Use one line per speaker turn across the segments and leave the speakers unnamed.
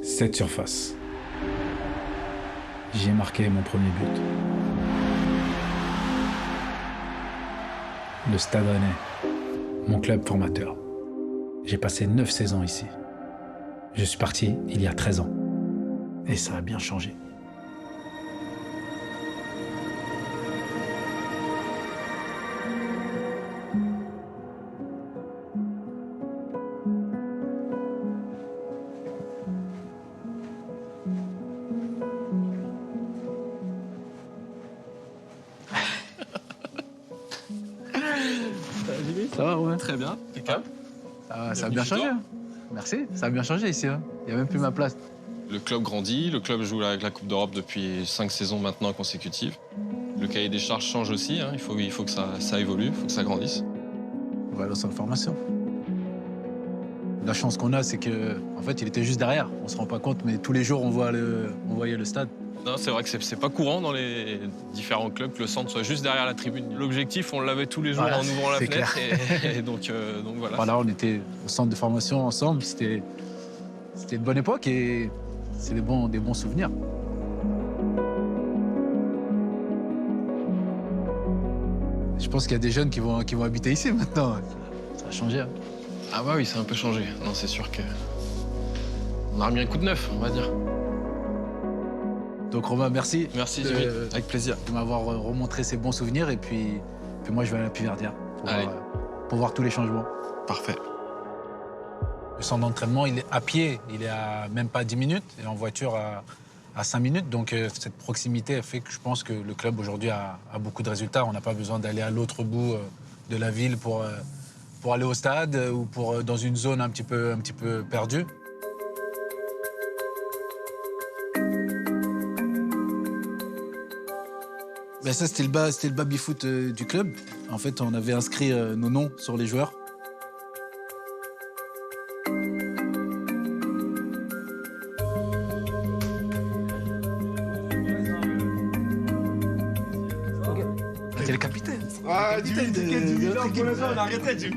Cette surface. J'y ai marqué mon premier but. Le Stade Rennais, mon club formateur. J'ai passé 9 saisons ici. Je suis parti il y a 13 ans. Et ça a bien changé.
Ça va, ouais.
Très bien, impeccable.
Ça a bien changé. Hein. Merci, ça a bien changé ici. Hein. Il n'y a même plus ma place.
Le club grandit, le club joue avec la Coupe d'Europe depuis 5 saisons maintenant consécutives. Le cahier des charges change aussi, hein. Il faut que ça évolue, il faut que ça grandisse.
On va aller au centre de formation. La chance qu'on a, c'est qu'en fait, il était juste derrière. On se rend pas compte, mais tous les jours, on voyait le stade.
Non, c'est vrai que c'est pas courant dans les différents clubs que le centre soit juste derrière la tribune. L'objectif, on l'avait tous les jours
voilà,
en ouvrant la fenêtre.
Clair.
Et donc voilà.
Voilà, on était au centre de formation ensemble. C'était une bonne époque et c'est des bons souvenirs. Je pense qu'il y a des jeunes qui vont habiter ici maintenant. Ça a changé. Hein.
Ah bah oui, ça a un peu changé. Non, c'est sûr que on a remis un coup de neuf, on va dire.
Donc Romain, merci.
Merci Jimmy, avec plaisir.
De m'avoir remontré ces bons souvenirs et puis moi je vais à la Puverdière pour voir tous les changements.
Parfait.
Le centre d'entraînement, il est à pied, il est à même pas 10 minutes et en voiture à 5 minutes. Donc cette proximité elle fait que je pense que le club aujourd'hui a beaucoup de résultats. On n'a pas besoin d'aller à l'autre bout de la ville pour aller au stade ou dans une zone un petit peu perdue. Ben ça, c'était le baby-foot du club. En fait, on avait inscrit nos noms sur les joueurs. T'es le capitaine.
Ah, tu dis pour le temps, on arrêtait, tu...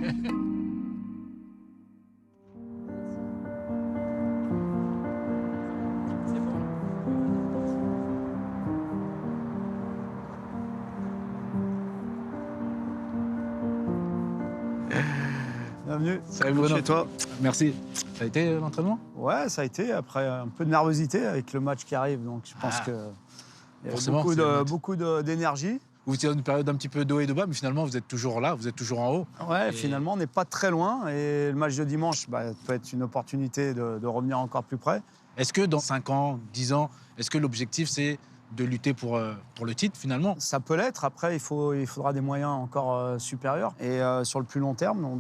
Bienvenue.
Salut Bruno.
Chez toi.
Merci. Ça a été l'entraînement?
Ouais, ça a été. Après, un peu de nervosité avec le match qui arrive. Donc, je pense qu'il y a beaucoup d'énergie.
Vous étiez dans une période un petit peu de haut et de bas, mais finalement, vous êtes toujours là, vous êtes toujours en haut.
Ouais, finalement, on n'est pas très loin. Et le match de dimanche peut être une opportunité de revenir encore plus près.
Est-ce que dans 5 ans, 10 ans, est-ce que l'objectif, c'est de lutter pour le titre, finalement?
Ça peut l'être. Après, il faudra des moyens encore supérieurs. Et sur le plus long terme, on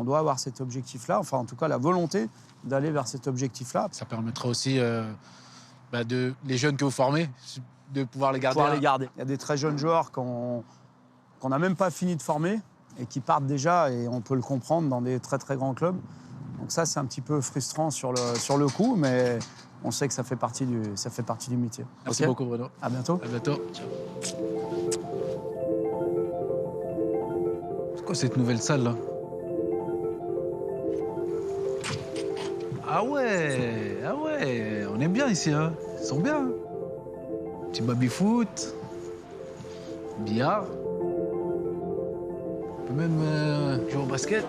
doit avoir cet objectif-là. Enfin, en tout cas, la volonté d'aller vers cet objectif-là.
Ça permettra aussi les jeunes que vous formez, de pouvoir les garder.
Il y a des très jeunes joueurs qu'on n'a même pas fini de former et qui partent déjà, et on peut le comprendre, dans des très très grands clubs. Donc ça, c'est un petit peu frustrant sur le coup, mais on sait que ça fait partie du métier.
Merci beaucoup, Bruno.
À bientôt.
À bientôt. Ciao. C'est quoi cette nouvelle salle, là? Ah ouais, on est bien ici, hein. Ils sont bien. Hein. Petit baby-foot, billard. On peut même jouer au basket.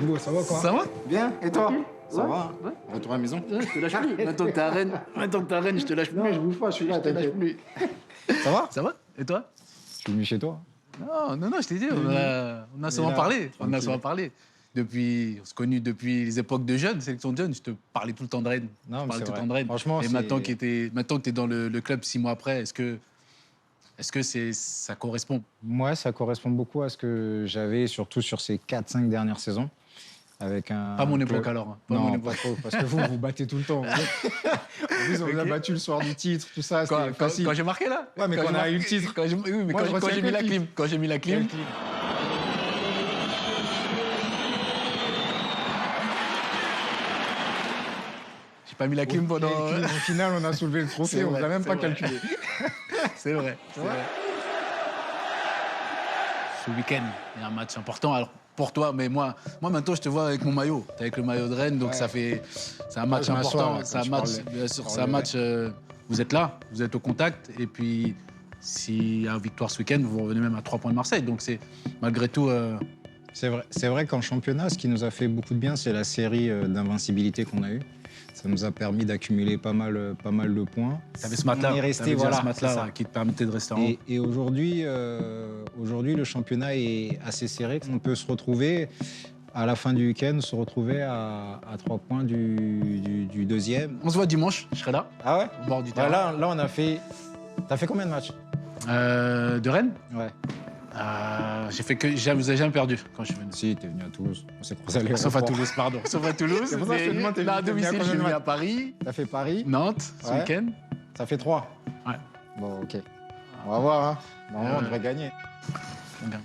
Hugo, ça va quoi?
Ça va?
Bien, et toi? Ça
Ouais.
va?
Ouais.
Retour à la maison?
Je te lâche plus. Maintenant que t'es à Rennes, je te lâche plus.
Non, je bouge pas, je suis là, t'inquiète. Ça va?
Ça va? Et toi?
Je suis venu chez toi.
Non, je t'ai dit, on a souvent parlé. On a souvent parlé. On s'est connus depuis les époques de jeunes, sélection de jeunes. Je te parlais tout le temps de Rennes.
Non, mais c'est
tout le
vrai.
temps de Rennes.
Franchement,
et maintenant que tu es dans le club 6 mois après, est-ce que ça correspond?
Moi, ça correspond beaucoup à ce que j'avais, surtout sur ces 4-5 dernières saisons. Avec un
Pas mon
club...
époque alors.
Non, pas trop, parce que vous battez tout le temps. En plus, on vous a battu le soir du titre, tout ça, c'était facile.
Quand j'ai marqué là?
Ouais, mais quand on a eu le titre.
Oui, mais
Moi,
quand j'ai mis la clim. Quand j'ai mis la clim. J'ai pas mis la clim pendant...
Au final, on a soulevé le trophée, on ne l'a même pas calculé.
C'est vrai. ce week-end, il y a un match important. Alors, pour toi, mais moi maintenant, je te vois avec mon maillot. T'es avec le maillot de Rennes, donc c'est un match
je m'assois,
important.
là,
C'est un
quand
match,
tu parles
bien sûr,
parles
c'est un
de
match. Vous êtes là, vous êtes au contact, et puis s'il y a une victoire ce week-end, vous revenez même à 3 points de Marseille. Donc c'est malgré tout.
C'est vrai qu'en championnat, ce qui nous a fait beaucoup de bien, c'est la série d'invincibilité qu'on a eue. Ça nous a permis d'accumuler pas mal de points.
T'avais ce matelas,
On est resté,
t'avais déjà
voilà,
ce matelas
c'est ça.
ouais, qui te permettait de rester en haut.
Et aujourd'hui, le championnat est assez serré. On peut se retrouver à la fin du week-end, se retrouver à 3 points du deuxième.
On se voit dimanche, je serai là,
Ah ouais?
au bord du terrain.
Là, on a fait. T'as fait combien de matchs?
De Rennes,
Ouais.
vous avez jamais perdu quand je suis venu.
Si, t'es venu à Toulouse. On s'est croisés à l'aéroport.
Sauf à Toulouse, pardon. Sauf à Toulouse.
C'est pour ça que je te demande, t'es
là, à
venu à
domicile, je
combien
suis
de
venu à
matchs?
Paris,
T'as fait Paris.
Nantes, ce
Ouais.
week-end.
Ça fait 3.
Ouais.
Bon, ok. On va voir, hein. Normalement, on
Ouais.
devrait gagner.
Bien.